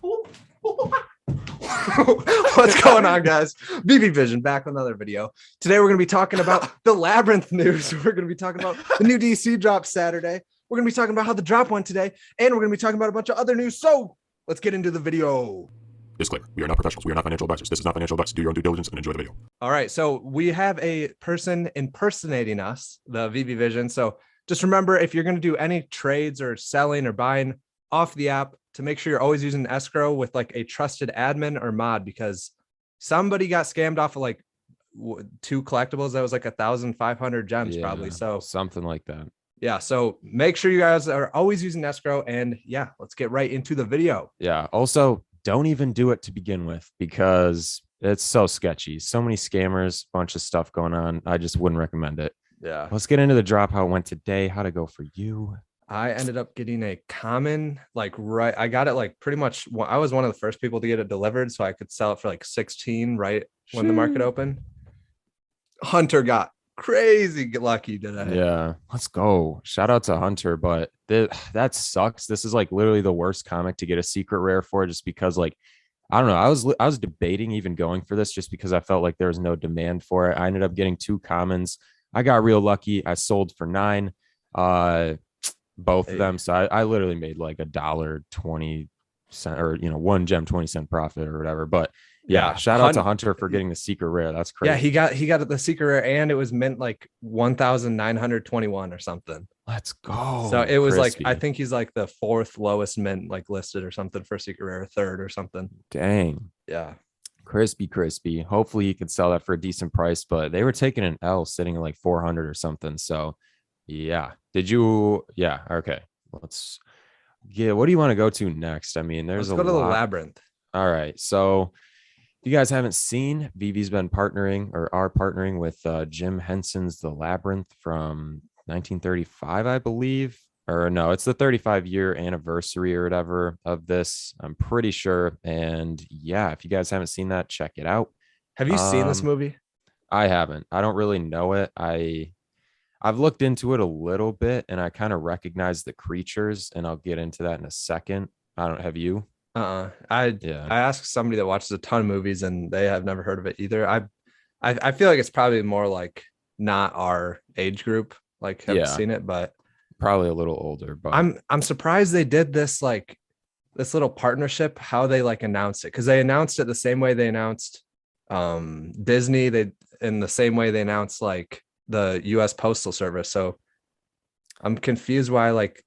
What's going on, guys? Veve Vision back with another video. Today we're going to be talking about the Labyrinth news. We're going to be talking about the new DC drop Saturday. We're going to be talking about how the drop went today, and we're going to be talking about a bunch of other news. So let's get into the video. Disclaimer: we are not professionals. We are not financial advisors. This is not financial advice. Do your own due diligence and enjoy the video. All right, so we have a person impersonating us, the Veve Vision. So just remember, if you're going to do any trades or selling or buying off the app, to make sure you're always using escrow with like a trusted admin or mod, because somebody got scammed off of like 2 collectibles. That was like 1,500 gems, probably. So something like that. Yeah. So make sure you guys are always using escrow, and yeah, let's get right into the video. Yeah. Also, don't even do it to begin with, because it's so sketchy. So many scammers, bunch of stuff going on. I just wouldn't recommend it. Yeah. Let's get into the drop, how it went today, how to go for you. I ended up getting a common, I got it like pretty much. I was one of the first people to get it delivered, so I could sell it for like 16 right when the market opened. Hunter got crazy lucky today. Yeah, let's go. Shout out to Hunter, but that sucks. This is like literally the worst comic to get a secret rare for, just because like, I don't know. I was debating even going for this just because I felt like there was no demand for it. I ended up getting 2 commons. I got real lucky. I sold for 9. Both of them. So I literally made like $1.20 or 1 gem 20-cent profit or whatever. But yeah, shout out to Hunter for getting the secret rare. That's crazy. Yeah, he got the secret rare, and it was mint like 1,921 or something. Let's go. So it was crispy. Like, I think he's like the 4th lowest mint like listed or something for secret rare, 3rd or something. Dang. Yeah. Crispy. Hopefully he could sell that for a decent price, but they were taking an L sitting at like 400 or something. So yeah. Did you? Yeah. Okay. Let's get. What do you want to go to next? I mean, let's go to the Labyrinth. All right. So if you guys haven't seen, Veve's been partnering or are partnering with Jim Henson's The Labyrinth from 1935, I believe. Or no, it's the 35-year anniversary or whatever of this, I'm pretty sure. And yeah, if you guys haven't seen that, check it out. Have you seen this movie? I haven't. I don't really know it. I've looked into it a little bit, and I kind of recognize the creatures, and I'll get into that in a second. Have you? I asked somebody that watches a ton of movies, and they have never heard of it either. I feel like it's probably more like not our age group, like have seen it, but probably a little older. But I'm surprised they did this, like this little partnership, how they like announced it, because they announced it the same way they announced Disney. They in the same way they announced like the US Postal Service. So I'm confused why, like,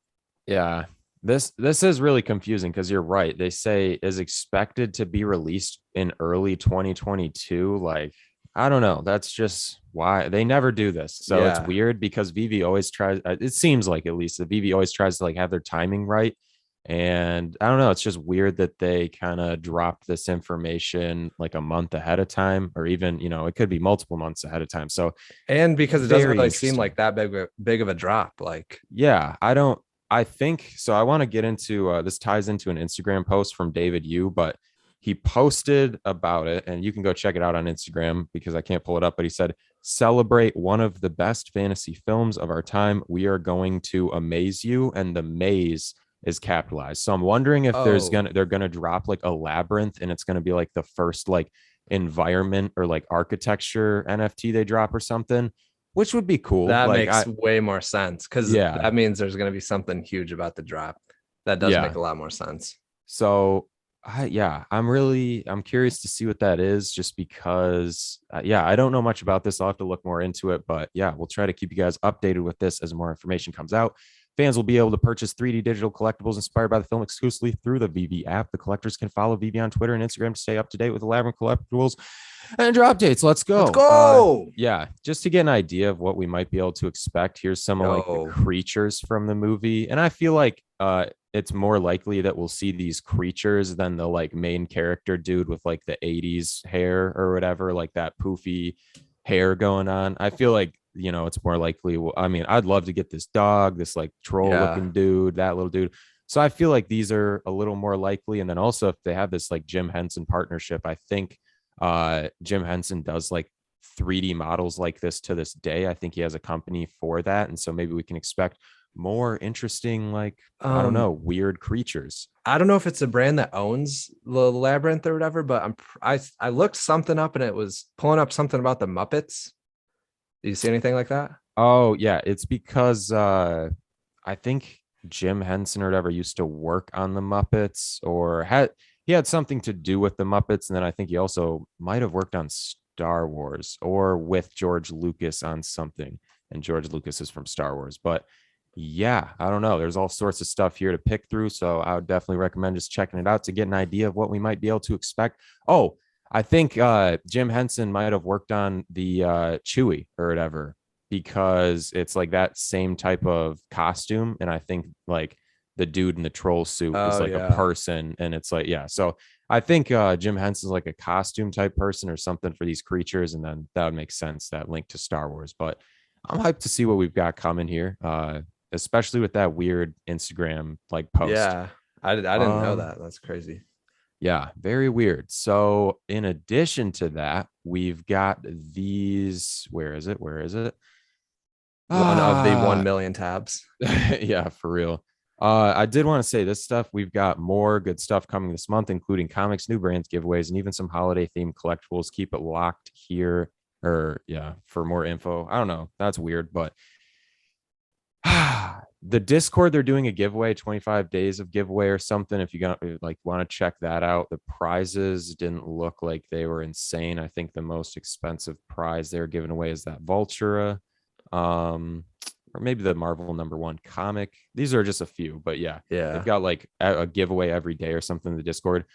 yeah, this is really confusing, because you're right. They say is expected to be released in early 2022. Like, I don't know. That's just why they never do this. So it's weird, because Veve always tries, it seems like at least the Veve always tries to like have their timing right. And I don't know, it's just weird that they kind of dropped this information like a month ahead of time, or even, it could be multiple months ahead of time. So, and because it doesn't really seem like that big of a drop. Like, yeah, I think so. I want to get into this, ties into an Instagram post from David Yu, but he posted about it, and you can go check it out on Instagram because I can't pull it up. But he said, "Celebrate one of the best fantasy films of our time. We are going to amaze you," and the maze is capitalized. So I'm wondering if they're gonna drop like a Labyrinth, and it's gonna be like the first like environment or like architecture NFT they drop or something, which would be cool. That makes way more sense, because that means there's gonna be something huge about the drop. That does make a lot more sense. So I'm curious to see what that is, just because I don't know much about this. I'll have to look more into it, but yeah, we'll try to keep you guys updated with this as more information comes out. Fans will be able to purchase 3D digital collectibles inspired by the film exclusively through the Veve app. The collectors can follow Veve on Twitter and Instagram to stay up to date with the Labyrinth collectibles and drop dates. Let's go. Just to get an idea of what we might be able to expect, here's some of like the creatures from the movie. And I feel like it's more likely that we'll see these creatures than the like main character dude with like the 80s hair or whatever, like that poofy hair going on. I feel like, it's more likely. I mean, I'd love to get this dog, this like troll looking dude, that little dude. So I feel like these are a little more likely. And then also, if they have this like Jim Henson partnership, I think Jim Henson does like 3D models like this to this day. I think he has a company for that. And so maybe we can expect more interesting, like, I don't know, weird creatures. I don't know if it's a brand that owns the Labyrinth or whatever, but I looked something up and it was pulling up something about the Muppets. Do you see anything like that? Oh yeah, it's because I think Jim Henson or whatever used to work on the Muppets, or he had something to do with the Muppets, and then I think he also might have worked on Star Wars or with George Lucas on something. And George Lucas is from Star Wars, but yeah, I don't know. There's all sorts of stuff here to pick through, so I would definitely recommend just checking it out to get an idea of what we might be able to expect. Oh, I think Jim Henson might have worked on the Chewie or whatever, because it's like that same type of costume. And I think like the dude in the troll suit is Oh like a yeah. person. And it's like, yeah. So I think Jim Henson's like a costume type person or something for these creatures. And then that would make sense, that link to Star Wars. But I'm hyped to see what we've got coming here, especially with that weird Instagram like post. Yeah. I didn't know Um, that. That's crazy. Yeah, very weird. So, in addition to that, we've got these. Where is it? Where is it? One of the 1 Ah, million tabs. yeah, for real. I did want to say this stuff. We've got more good stuff coming this month, including comics, new brands, giveaways, and even some holiday themed collectibles. Keep it locked here, or yeah, for more info. I don't know. That's weird, but the Discord, they're doing a giveaway, 25 days of giveaway or something. If you got like want to check that out, the prizes didn't look like they were insane. I think the most expensive prize they're giving away is that Vultura, or maybe the Marvel #1 comic. These are just a few, but yeah, Yeah. they've got like a giveaway every day or something in the Discord.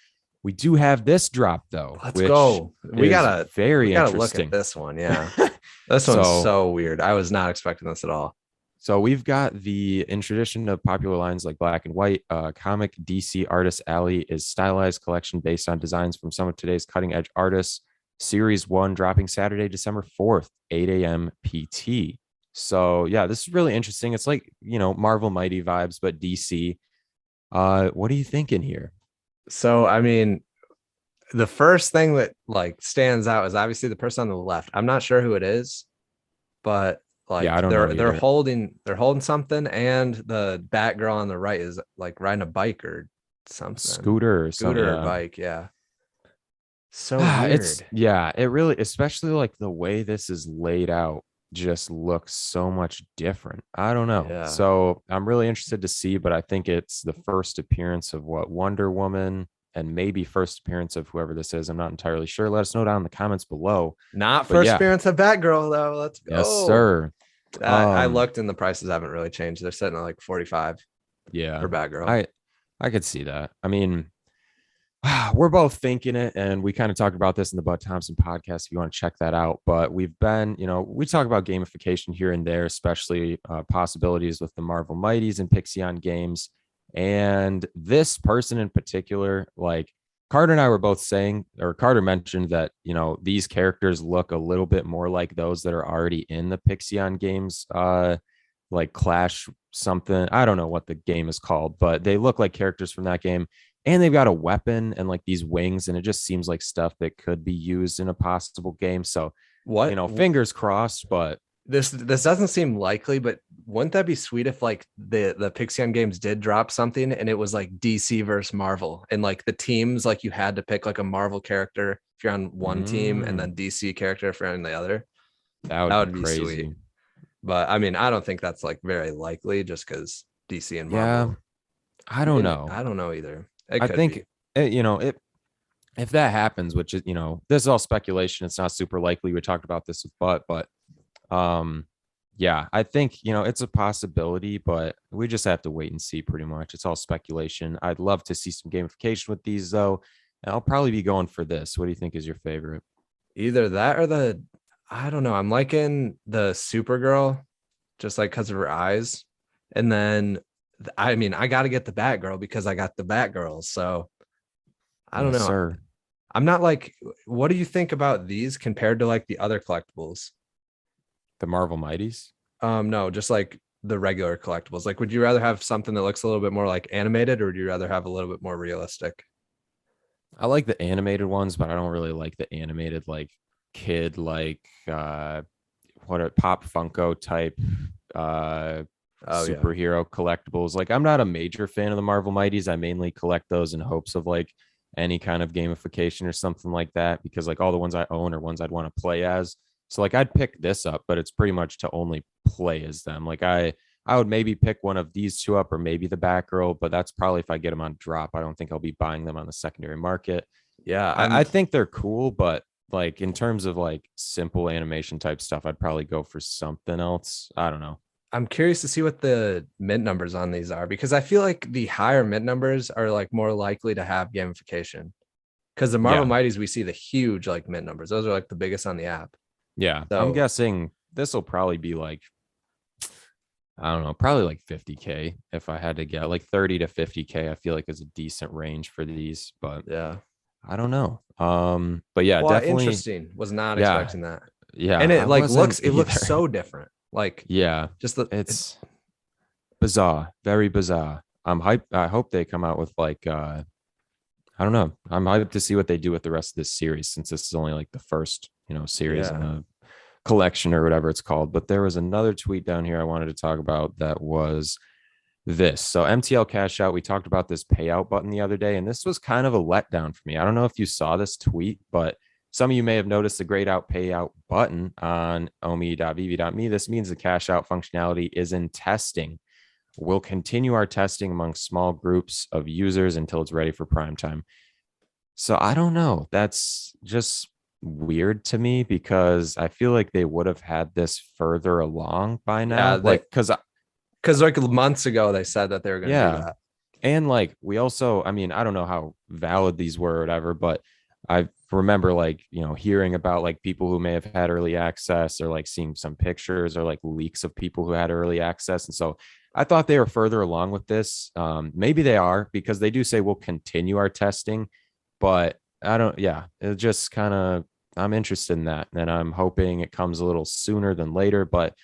We do have this drop though, Let's which go. We is gotta very look interesting. at this one. Yeah. This one's So so weird. I was not expecting this at all. So we've got in tradition of popular lines like Black and White, comic DC Artist Alley is stylized collection based on designs from some of today's cutting edge artists. Series 1 dropping Saturday, December 4th, 8 a.m. PT. So yeah, this is really interesting. It's like, Marvel Mighty vibes, but DC. What are you thinking here? So, I mean, the first thing that like stands out is obviously the person on the left. I'm not sure who it is, but Yeah, I like don't know they're either. holding something, and the Batgirl on the right is like riding a bike or something. Scooter or something. Scooter or Yeah. bike, yeah. So weird. It really, especially like the way this is laid out, just looks so much different. I don't know. Yeah. So I'm really interested to see, but I think it's the first appearance of what Wonder Woman, and maybe first appearance of whoever this is. I'm not entirely sure. Let us know down in the comments below. Not But first yeah, appearance of Batgirl though. Let's yes, go. sir. I looked and the prices haven't really changed. They're sitting at like 45 Yeah, for Batgirl. I could see that. I mean, we're both thinking it, and we kind of talked about this in the Bud Thompson podcast if you want to check that out. But we've been, we talk about gamification here and there, especially possibilities with the Marvel Mighties and Pixion games. And this person in particular, like Carter and I were both saying, or Carter mentioned that, these characters look a little bit more like those that are already in the Pixion games, like Clash something. I don't know what the game is called, but they look like characters from that game. And they've got a weapon and like these wings, and it just seems like stuff that could be used in a possible game. So, What fingers crossed, but this doesn't seem likely, but wouldn't that be sweet if like the Pixion games did drop something and it was like DC versus Marvel, and like the teams, like you had to pick like a Marvel character if you're on one team and then DC character if you're on the other. that That would would be be crazy. sweet. But I mean, I don't think that's like very likely just because DC and Yeah, Marvel. I don't Maybe, know. I don't know either. It I could think be. if that happens, which is, this is all speculation. It's not super likely. We talked about this with but yeah, I think, it's a possibility, but we just have to wait and see pretty much. It's all speculation. I'd love to see some gamification with these though. And I'll probably be going for this. What do you think is your favorite? Either that or I don't know. I'm liking the Supergirl just like because of her eyes. And then, I mean, I got to get the Batgirl because I got the Batgirl. So I don't Yes, know. sir. I'm not like, what do you think about these compared to like the other collectibles? The Marvel Mighties. No, just like the regular collectibles. Like, would you rather have something that looks a little bit more like animated, or would you rather have a little bit more realistic? I like the animated ones, but I don't really like the animated like kid what a Pop Funko type Oh yeah. superhero collectibles. Like I'm not a major fan of the Marvel Mighties. I mainly collect those in hopes of like any kind of gamification or something like that, because like all the ones I own are ones I'd want to play as. So like I'd pick this up, but it's pretty much to only play as them. Like I would maybe pick one of these two up or maybe the Batgirl, but that's probably if I get them on drop. I don't think I'll be buying them on the secondary market. Yeah, I think they're cool, but like in terms of like simple animation type stuff, I'd probably go for something else. I don't know. I'm curious to see what the mint numbers on these are, because I feel like the higher mint numbers are like more likely to have gamification. Because the Marvel Yeah. Mighties, we see the huge like mint numbers. Those are like the biggest on the app. Yeah. So I'm guessing this will probably be like, I don't know, probably like 50K if I had to get like 30 to 50K. I feel like is a decent range for these, but yeah. I don't know. But yeah, Well, definitely. interesting. Was not Yeah. expecting that. Yeah. And I it like wasn't looks either. so different. Like Yeah. just the It's bizarre, very bizarre. I'm hyped. I hope they come out with like I don't know. I'm hyped to see what they do with the rest of this series, since this is only like the first, series in Yeah. the collection or whatever it's called. But there was another tweet down here I wanted to talk about that was this. So MTL cash out. We talked about this payout button the other day, and this was kind of a letdown for me. I don't know if you saw this tweet, but some of you may have noticed the grayed out payout button on omi.vv.me. This means the cash out functionality is in testing. We'll continue our testing among small groups of users until it's ready for prime time. So I don't know. That's just weird to me, because I feel like they would have had this further along by now. Yeah, Like, because like months ago they said that they were going to do that. And like we also, I mean, I don't know how valid these were or whatever, but I remember like, hearing about like people who may have had early access, or like seeing some pictures or like leaks of people who had early access. And so I thought they were further along with this. Maybe they are, because they do say we'll continue our testing, but it just kind of, I'm interested in that. And I'm hoping it comes a little sooner than later. But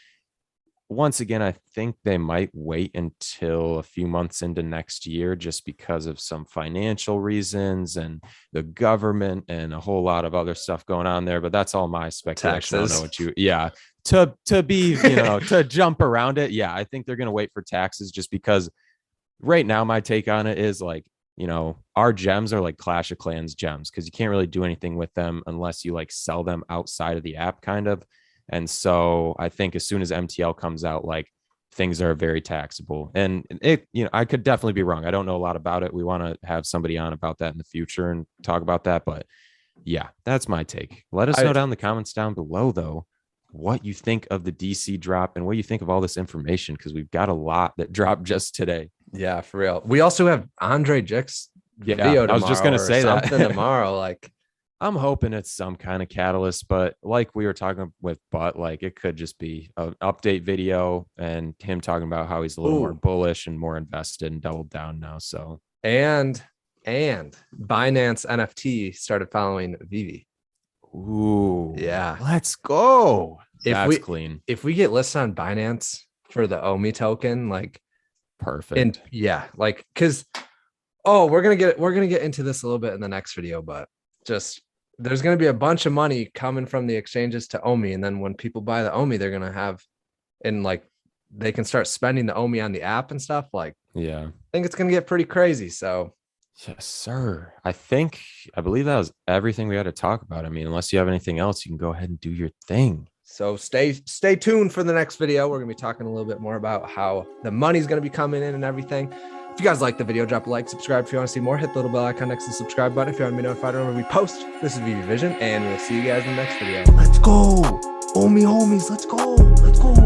once again, I think they might wait until a few months into next year, just because of some financial reasons and the government and a whole lot of other stuff going on there. But that's all my speculation. Taxes. I don't know what to be, to jump around it. Yeah, I think they're going to wait for taxes, just because right now my take on it is like, our gems are like Clash of Clans gems, because you can't really do anything with them unless you like sell them outside of the app kind of. And so I think as soon as MTL comes out, like things are very taxable. And it, I could definitely be wrong. I don't know a lot about it. We want to have somebody on about that in the future and talk about that. But yeah, that's my take. Let us know down in the comments down below, though, what you think of the DC drop and what you think of all this information, because we've got a lot that dropped just today. Yeah, for real. We also have Andre Jick's video I was just gonna say that tomorrow. Like, I'm hoping it's some kind of catalyst, but like we were talking with Butt, like it could just be an update video and him talking about how he's a little more bullish and more invested and doubled down now. So and Binance NFT started following Veve. Ooh, yeah, let's go. That's clean. If we get listed on Binance for the OMI token, like perfect. And yeah, like because we're gonna get into this a little bit in the next video, but just there's gonna be a bunch of money coming from the exchanges to OMI, and then when people buy the OMI, they're gonna have, and like they can start spending the OMI on the app and stuff. Like, yeah, I think it's gonna get pretty crazy. So yes, sir. I believe that was everything we had to talk about. I mean, unless you have anything else, you can go ahead and do your thing. So stay tuned for the next video. We're gonna be talking a little bit more about how the money's gonna be coming in and everything. If you guys like the video, drop a like, subscribe if you want to see more. Hit the little bell icon next to the subscribe button if you want to be notified whenever we post. This is Veve Vision, and we'll see you guys in the next video. Let's go. Omi homies, let's go. Let's go.